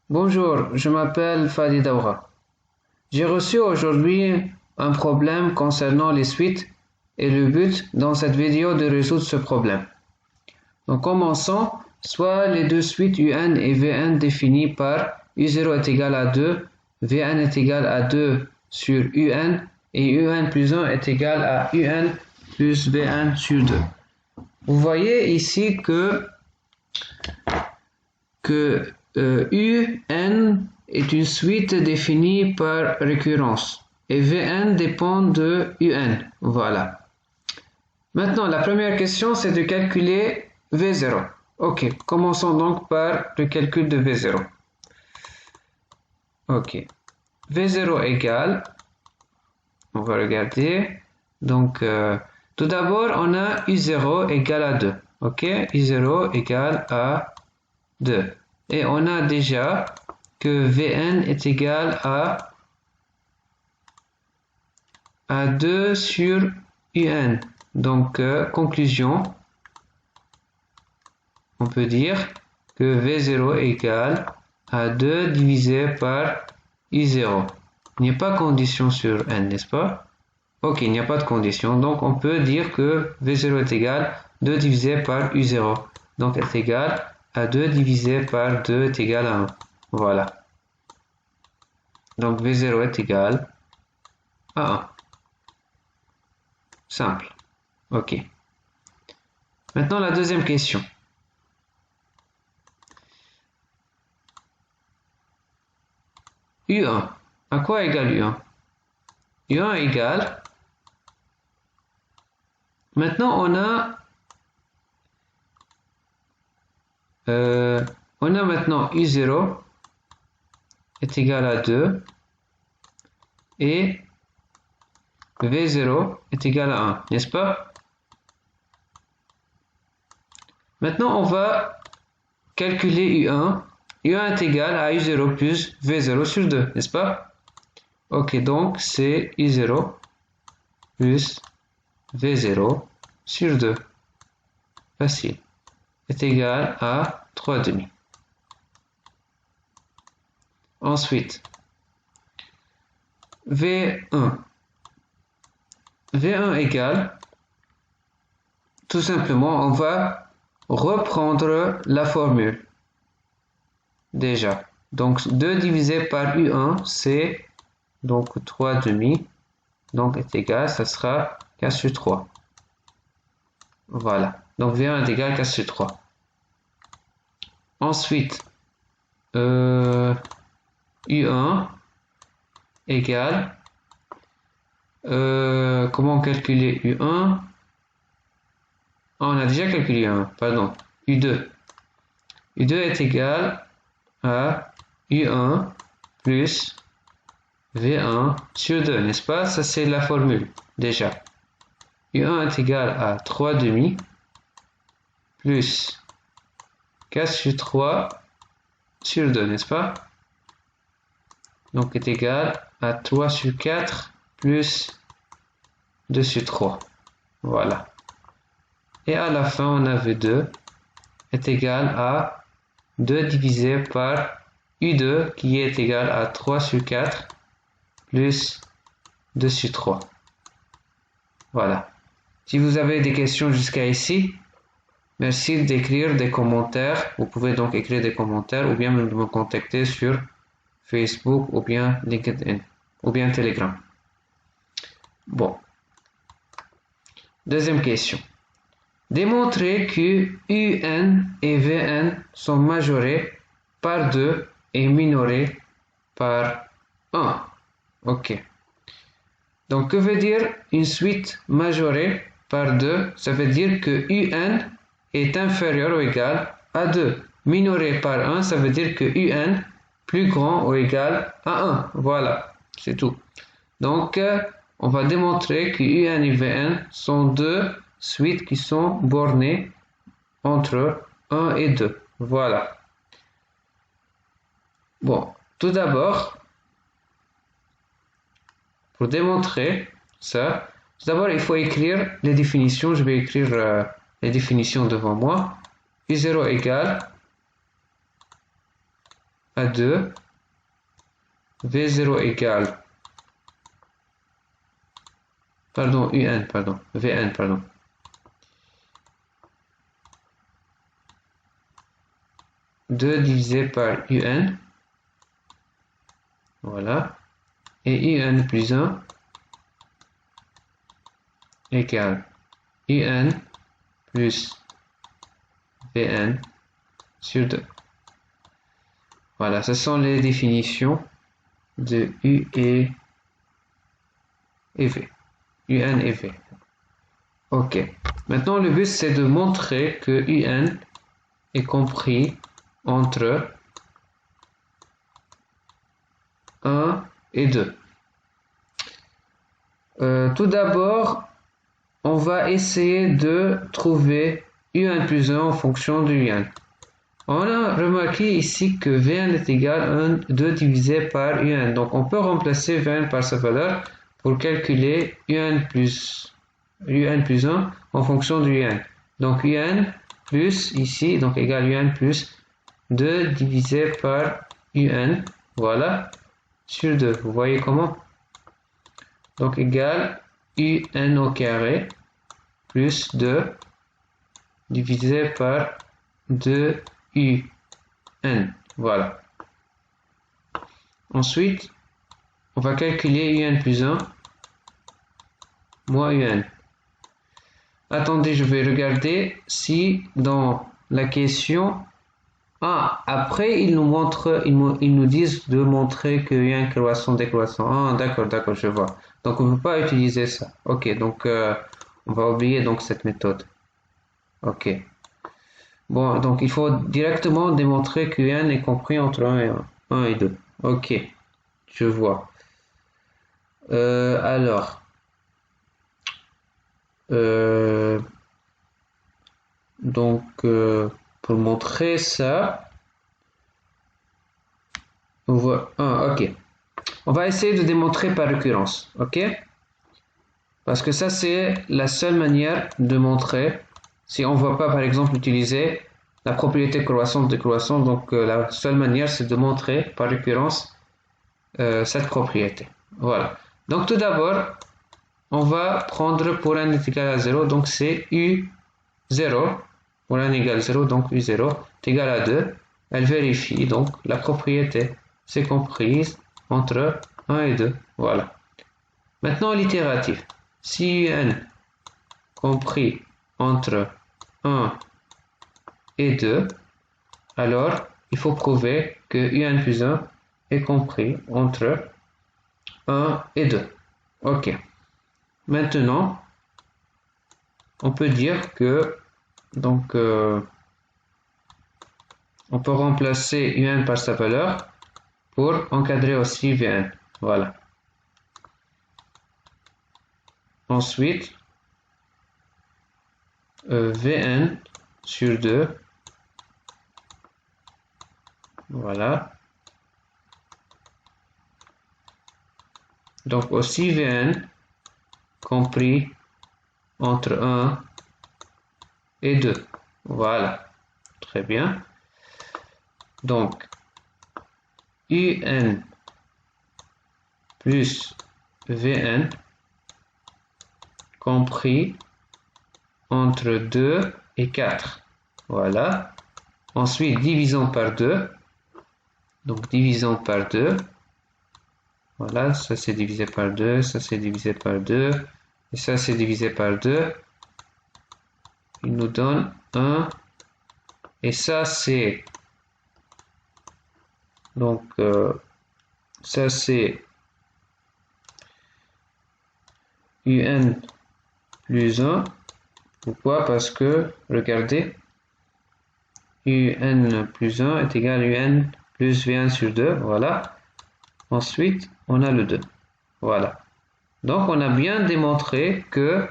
Bonjour, je m'appelle Fadi Daoura. J'ai reçu aujourd'hui un problème concernant les suites et le but dans cette vidéo de résoudre ce problème. Donc commençons, soit les deux suites UN et VN définies par U0 est égal à 2, VN est égal à 2 sur UN et UN plus 1 est égal à UN plus VN sur 2. Vous voyez ici que UN est une suite définie par récurrence et Vn dépend de Un. Voilà. Maintenant, la première question, c'est de calculer V0. Ok, commençons donc par le calcul de V0. Ok, V0 égale, on va regarder, donc tout d'abord, on a U0 égale à 2. Ok, U0 égale à 2. Et on a déjà que Vn est égal à 2 sur Un. Donc, conclusion, on peut dire que V0 égale à 2 divisé par U0. Il n'y a pas de condition sur N, n'est-ce pas? Ok, il n'y a pas de condition. Donc, on peut dire que V0 est égal à 2 divisé par U0. Donc, est égal à 2 divisé par 2 est égal à 1. Voilà. Donc, V0 est égal à 1. Simple. Ok. Maintenant, la deuxième question. U1. À quoi égale U1? U1 égale... Maintenant, on a maintenant U0 est égal à 2 et V0 est égal à 1, n'est-ce pas? Maintenant, on va calculer U1. U1 est égal à U0 plus V0 sur 2, n'est-ce pas? Ok, donc c'est U0 plus V0 sur 2. Facile. Est égal à 3,5. Ensuite, V1. V1 égale, tout simplement, on va reprendre la formule. Déjà. Donc, 2 divisé par U1, c'est donc 3,5. Donc, est égal, ça sera 4 sur 3. Voilà. Donc, V1 est égal à 4 sur 3. Ensuite, U1 égale, comment calculer U1? On a déjà calculé U1, pardon, U2. U2 est égal à U1 plus V1 sur 2, n'est-ce pas? Ça, c'est la formule, déjà. U1 est égal à 3,5 plus 4 sur 3 sur 2, n'est-ce pas? Donc, est égal à 3 sur 4 plus 2 sur 3. Voilà. Et à la fin, on a V2 est égal à 2 divisé par U2 qui est égal à 3 sur 4 plus 2 sur 3. Voilà. Si vous avez des questions jusqu'à ici, merci d'écrire des commentaires. Vous pouvez donc écrire des commentaires ou bien me contacter sur Facebook ou bien LinkedIn ou bien Telegram. Bon. Deuxième question. Démontrer que UN et VN sont majorés par 2 et minorés par 1. Ok. Donc, que veut dire une suite majorée par 2? Ça veut dire que UN est inférieur ou égal à 2. Minoré par 1, ça veut dire que UN plus grand ou égal à 1. Voilà, c'est tout. Donc, on va démontrer que UN et VN sont deux suites qui sont bornées entre 1 et 2. Voilà. Bon, tout d'abord, pour démontrer ça, tout d'abord, il faut écrire les définitions. Je vais écrire les définitions devant moi. U0 égale à 2, V0 égale, pardon, UN, pardon, Vn, pardon. Deux divisé par UN, voilà, et UN plus 1 égale UN plus Vn sur 2. Voilà, ce sont les définitions de U et V. UN et V. Ok. Maintenant, le but, c'est de montrer que UN est compris entre 1 et 2. Tout d'abord, on va essayer de trouver UN plus 1 en fonction du UN. On a remarqué ici que Vn est égal à 2 divisé par Un. Donc, on peut remplacer Vn par sa valeur pour calculer Un plus 1 en fonction du Un. Donc, Un plus, ici, donc égal Un plus 2 divisé par Un. Voilà, sur 2. Vous voyez comment? Donc, égal Un au carré plus 2 divisé par 2 UN. Voilà. Ensuite, on va calculer UN plus 1 moins UN. Attendez, je vais regarder si dans la question... Ah, après, ils nous disent de montrer qu'il y a un croissant décroissant. Ah, d'accord, je vois. Donc, on ne peut pas utiliser ça. Ok, donc, on va oublier donc cette méthode. Ok. Bon, donc il faut directement démontrer que n est compris entre 1 et 2. Ok, je vois. Alors, donc, pour montrer ça, on voit... Ah, ok. On va essayer de démontrer par récurrence, ok? Parce que ça, c'est la seule manière de montrer. Si on ne va pas, par exemple, utiliser la propriété croissance-décroissance, donc la seule manière, c'est de montrer par récurrence cette propriété. Voilà. Donc, tout d'abord, on va prendre pour n est égal à 0, donc c'est U0. Pour n égale 0, donc U0 est égal à 2. Elle vérifie, donc la propriété, c'est comprise entre 1 et 2. Voilà. Maintenant, l'itératif. Si UN compris entre 1 et 2, alors il faut prouver que UN plus 1 est compris entre 1 et 2. Ok. Maintenant, on peut dire que donc on peut remplacer UN par sa valeur pour encadrer aussi Vn. Voilà. Ensuite, Vn sur 2. Voilà. Donc aussi Vn compris entre 1 et 2. Voilà. Très bien. Donc, UN plus Vn compris entre 2 et 4. Voilà. Ensuite, divisons par 2. Donc, divisons par 2. Voilà, ça c'est divisé par 2, ça c'est divisé par 2, et ça c'est divisé par 2. Il nous donne 1, et ça c'est... Donc, ça c'est UN plus 1. Pourquoi? Parce que, regardez, UN plus 1 est égal à UN plus V1 sur 2. Voilà. Ensuite, on a le 2. Voilà. Donc, on a bien démontré que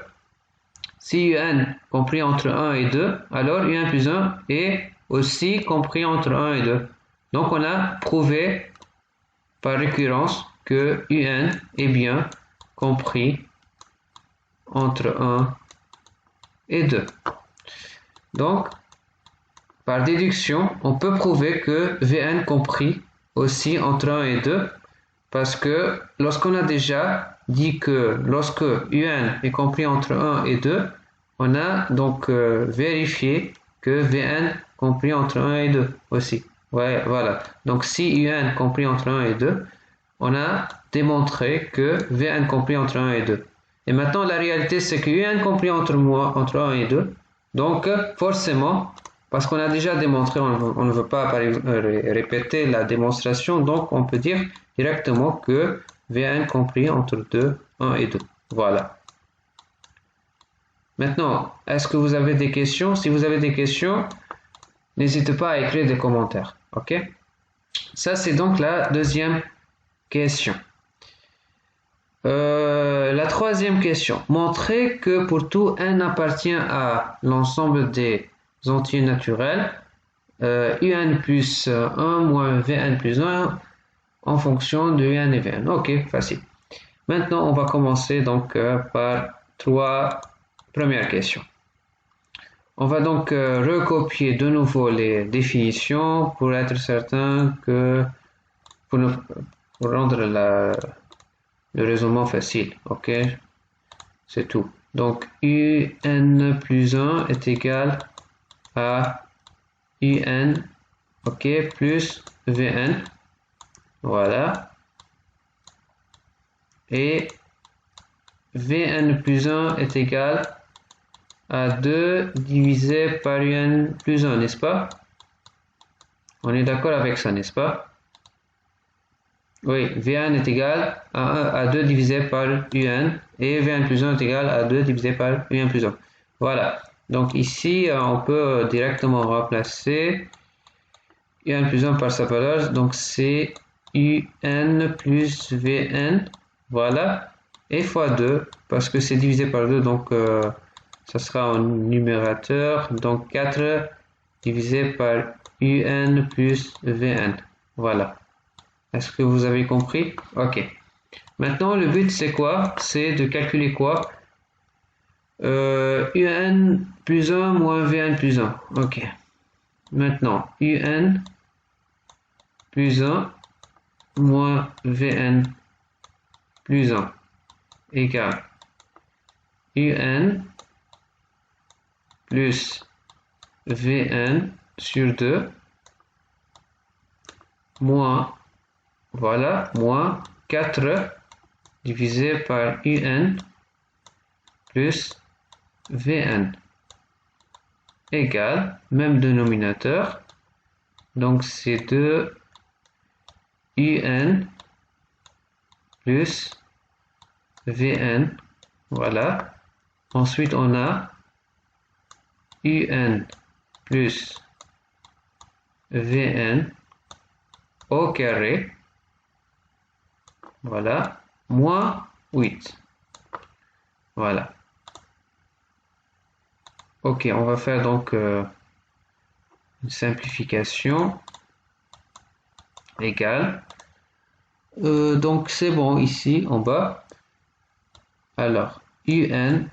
si UN compris entre 1 et 2, alors UN plus 1 est aussi compris entre 1 et 2. Donc, on a prouvé par récurrence que UN est bien compris entre 1 et 2. Donc, par déduction, on peut prouver que Vn compris aussi entre 1 et 2 parce que lorsqu'on a déjà dit que lorsque UN est compris entre 1 et 2, on a donc vérifié que VN compris entre 1 et 2 aussi. Ouais, voilà. Donc si UN compris entre 1 et 2, on a démontré que VN compris entre 1 et 2. Et maintenant, la réalité, c'est que UN compris entre 1 et 2. Donc, forcément, parce qu'on a déjà démontré, on ne veut pas répéter la démonstration, donc on peut dire directement que VN compris entre 1 et 2. Voilà. Maintenant, est-ce que vous avez des questions? Si vous avez des questions, n'hésitez pas à écrire des commentaires. Ok? Ça, c'est donc la deuxième question. La troisième question. Montrer que pour tout n appartient à l'ensemble des entiers naturels un plus 1 moins Vn plus 1 en fonction de un et Vn. Ok, facile. Maintenant, on va commencer donc par trois premières questions. On va donc recopier de nouveau les définitions pour être certain que pour rendre le raisonnement facile. Ok, c'est tout. Donc un plus 1 est égal à un, ok, plus Vn. Voilà. Et Vn plus 1 est égal à 2 divisé par un plus 1, n'est-ce pas? On est d'accord avec ça, n'est-ce pas? Oui, Vn est égal à 2 divisé par un et Vn plus 1 est égal à 2 divisé par un plus 1. Voilà. Donc ici, on peut directement remplacer un plus 1 par sa valeur. Donc c'est un plus Vn. Voilà. Et fois 2, parce que c'est divisé par 2, donc ça sera en numérateur. Donc 4 divisé par un plus Vn. Voilà. Est-ce que vous avez compris? Ok. Maintenant, le but, c'est quoi? C'est de calculer quoi? Un plus 1 moins Vn plus 1. Ok. Maintenant, un plus 1 moins Vn plus 1 égale un plus Vn sur 2 moins, voilà, moins 4 divisé par un plus Vn égale, même dénominateur, donc c'est 2 un plus Vn, voilà. Ensuite, on a un plus Vn au carré, voilà, moins 8. Voilà. Ok, on va faire donc une simplification égale. Donc c'est bon ici en bas. Alors, un,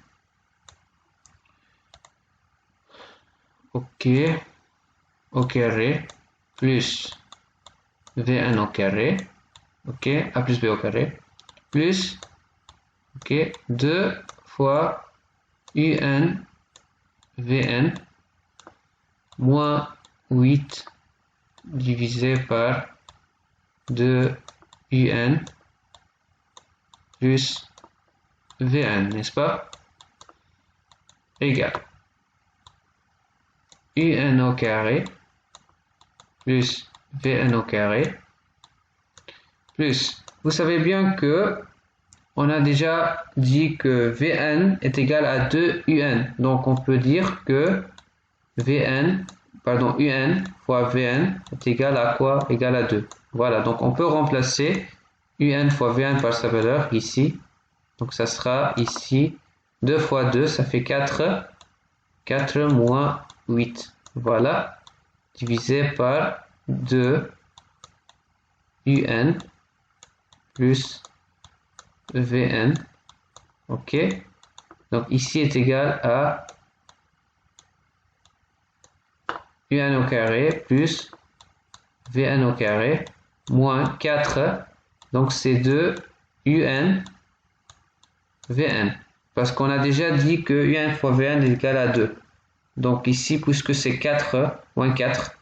ok, au carré, plus Vn au carré, ok, a plus b au carré, plus, ok, 2 fois un Vn moins 8 divisé par 2 un plus Vn, n'est-ce pas? Égal un au carré plus Vn au carré plus, vous savez bien que on a déjà dit que Vn est égal à 2 un, donc on peut dire que un fois Vn est égal à quoi? Égal à 2. Voilà, donc on peut remplacer un fois Vn par sa valeur ici. Donc ça sera ici 2 fois 2, ça fait 4. 4 moins 8. Voilà, divisé par 2 un plus Vn. Ok, donc ici est égal à un au carré plus Vn au carré moins 4. Donc c'est 2 UN Vn. Parce qu'on a déjà dit que UN fois Vn est égal à 2. Donc ici, puisque c'est 4, moins 4,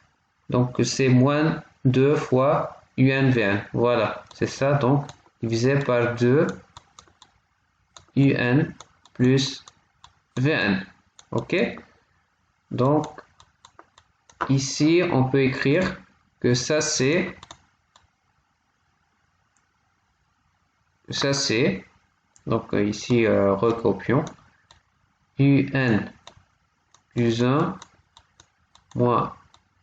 donc c'est moins 2 fois UNVN. Voilà, c'est ça. Donc, divisé par 2 UN plus Vn. OK? Donc, ici, on peut écrire que ça c'est donc ici recopions UN plus 1 moins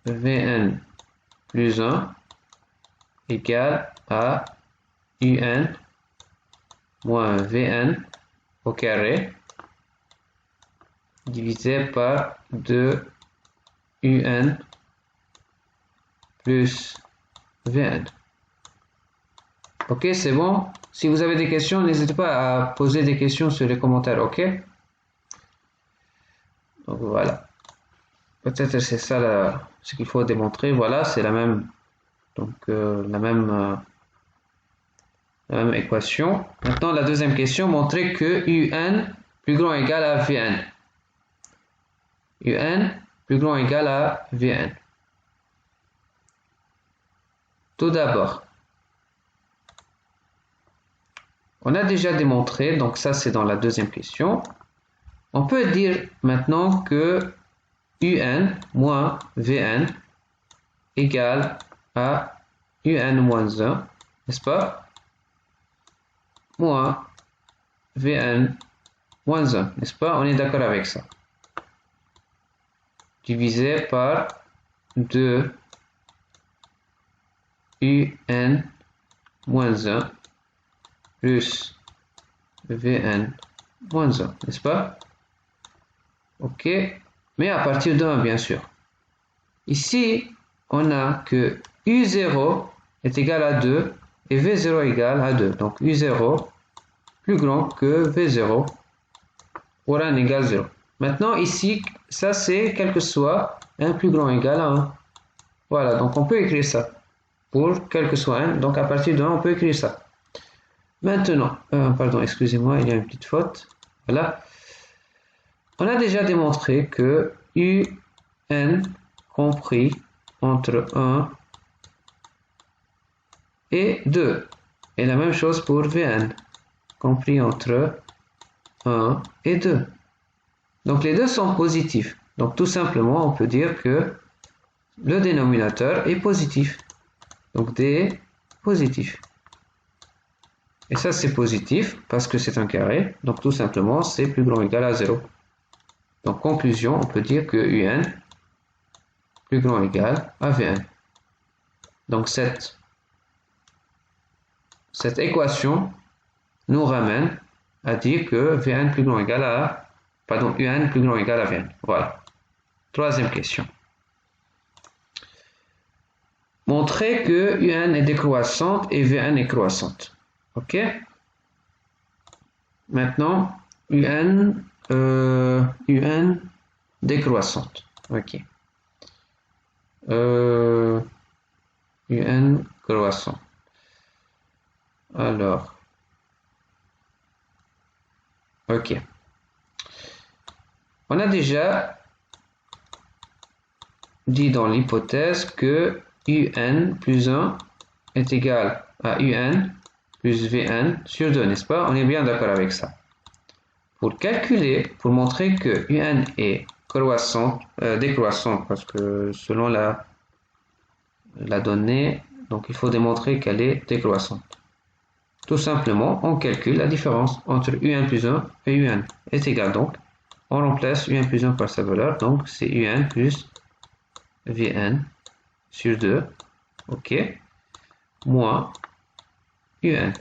Vn plus 1 égale à UN moins Vn au carré divisé par 2 UN plus Vn. Ok, c'est bon. Si vous avez des questions, n'hésitez pas à poser des questions sur les commentaires, ok? Donc voilà. Peut-être c'est ça ce qu'il faut démontrer. Voilà, c'est la même, donc la même équation. Maintenant, la deuxième question, montrer que UN plus grand ou égal à Vn. UN plus grand ou égal à Vn. Tout d'abord, on a déjà démontré, donc ça c'est dans la deuxième question. On peut dire maintenant que UN moins Vn égale à UN moins 1, n'est-ce pas? Moins Vn moins 1, n'est-ce pas? On est d'accord avec ça. Divisé par 2 UN moins 1 plus Vn moins 1, n'est-ce pas? Ok, mais à partir de 1, bien sûr. Ici, on a que U0 est égal à 2 et V0 égale à 2. Donc U0 plus grand que V0 pour n égale 0. Maintenant, ici, ça c'est quel que soit n plus grand égal à 1. Voilà, donc on peut écrire ça. Pour quel que soit n, donc à partir de 1, on peut écrire ça. Maintenant, pardon, excusez-moi, il y a une petite faute. Voilà. On a déjà démontré que UN compris entre 1 et 2. Et la même chose pour Vn, compris entre 1 et 2. Donc les deux sont positifs. Donc tout simplement, on peut dire que le dénominateur est positif. Donc D est positif. Et ça c'est positif parce que c'est un carré. Donc tout simplement, c'est plus grand ou égal à 0. Donc conclusion, on peut dire que UN plus grand ou égal à Vn. Donc cette équation nous ramène à dire que Vn plus grand ou égal à, pardon, UN plus grand ou égal à Vn. Voilà. Troisième question. Montrer que UN est décroissante et Vn est croissante. Ok? Maintenant, UN décroissante. Ok. UN croissant. Alors. Ok. On a déjà dit dans l'hypothèse que UN plus 1 est égal à UN plus Vn sur 2, n'est-ce pas? On est bien d'accord avec ça. Pour calculer, pour montrer que UN est décroissante, parce que selon la donnée, donc il faut démontrer qu'elle est décroissante. Tout simplement, on calcule la différence entre UN plus 1 et UN est égal. Donc, on remplace UN plus 1 par sa valeur, donc c'est UN plus Vn sur 2, ok, moins UN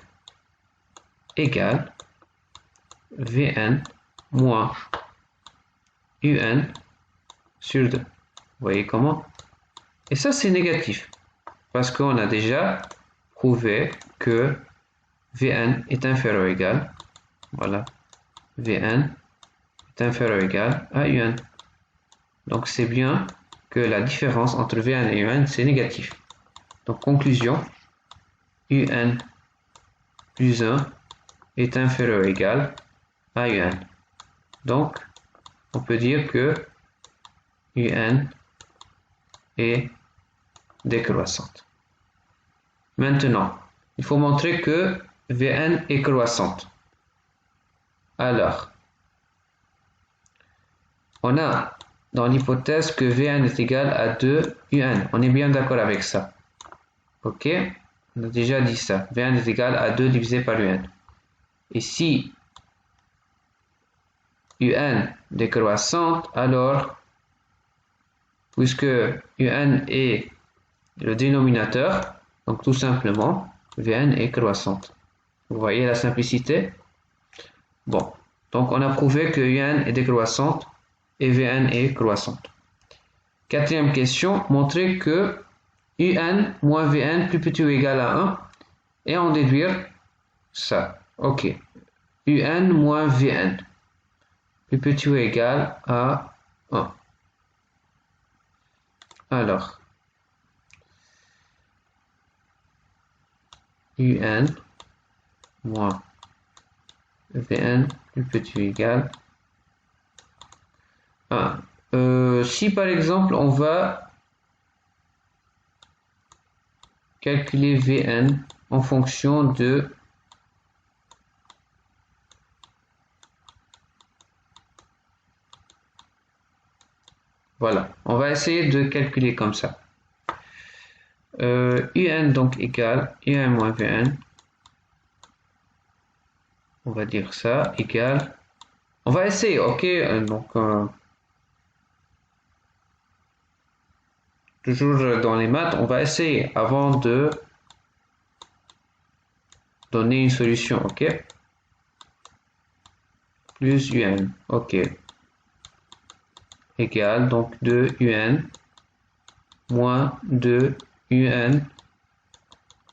égale Vn moins UN sur 2. Vous voyez comment? Et ça, c'est négatif, parce qu'on a déjà prouvé que Vn est inférieur ou égal, voilà, Vn est inférieur ou égal à UN. Donc, c'est bien que la différence entre Vn et UN, c'est négatif. Donc, conclusion, un plus 1 est inférieur ou égal à un. Donc, on peut dire que un est décroissante. Maintenant, il faut montrer que Vn est croissante. Alors, on a dans l'hypothèse que Vn est égal à 2 un. On est bien d'accord avec ça. Ok? On a déjà dit ça. Vn est égal à 2 divisé par un. Et si un décroissante, alors, puisque un est le dénominateur, donc tout simplement, Vn est croissante. Vous voyez la simplicité? Bon, donc on a prouvé que un est décroissante et Vn est croissante. Quatrième question, montrer que un moins Vn plus petit ou égal à 1 et en déduire ça. Ok, un moins Vn plus petit ou égal à 1. Alors, un moins Vn plus petit ou égal à 1. Si par exemple on va calculer Vn en fonction de voilà, on va essayer de calculer comme ça. Un donc égale un moins Vn, on va dire ça, égale, on va essayer, ok, donc toujours dans les maths, on va essayer avant de donner une solution, ok, plus un, ok, égale donc 2 un moins 2 un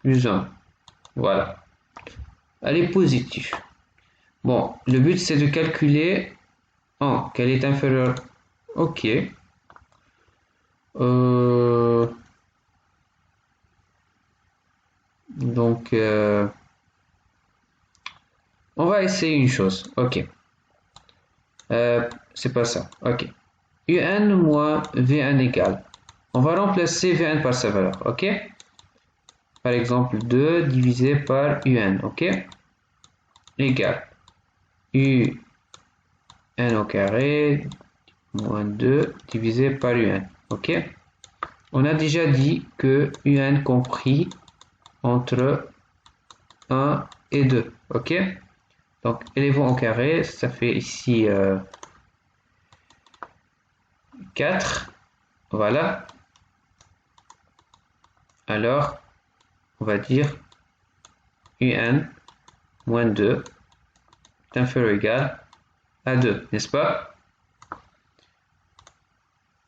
plus 1, voilà, elle est positive. Bon, le but c'est de calculer quelle est inférieure, ok, donc on va essayer une chose, ok, c'est pas ça, ok, un moins v1 égale, on va remplacer v1 par sa valeur, ok, par exemple 2 divisé par un, ok, égale un au carré moins 2 divisé par un, ok, on a déjà dit que un compris entre 1 et 2, ok, donc élevons au carré, ça fait ici 4, voilà, alors on va dire un moins 2 est inférieur ou égal à 2, n'est-ce pas?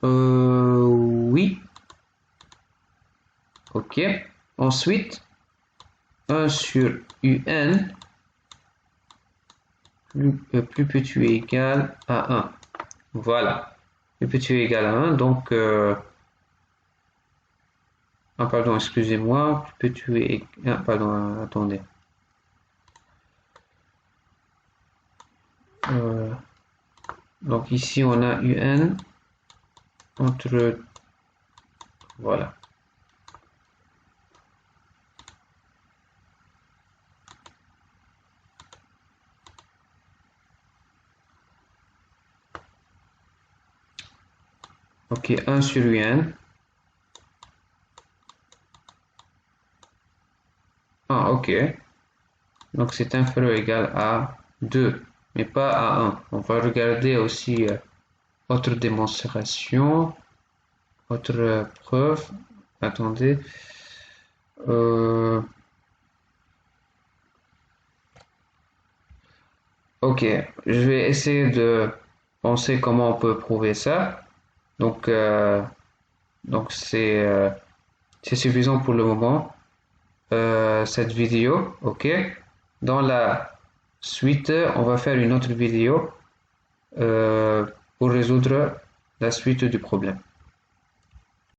Oui. Ok. Ensuite, 1 sur un plus petit ou égal à 1. Voilà. Plus petit ou égal à 1. Donc, pardon, excusez-moi. Plus petit ou égal... pardon, attendez. Donc ici, on a un entre... Voilà. Ok, 1 sur un. Ah, ok. Donc c'est inférieur ou égal à 2, mais pas à 1. On va regarder aussi autre démonstration, autre preuve. Attendez. Ok, je vais essayer de penser comment on peut prouver ça. Donc, c'est suffisant pour le moment. Cette vidéo, ok. Dans la suite, on va faire une autre vidéo pour résoudre la suite du problème.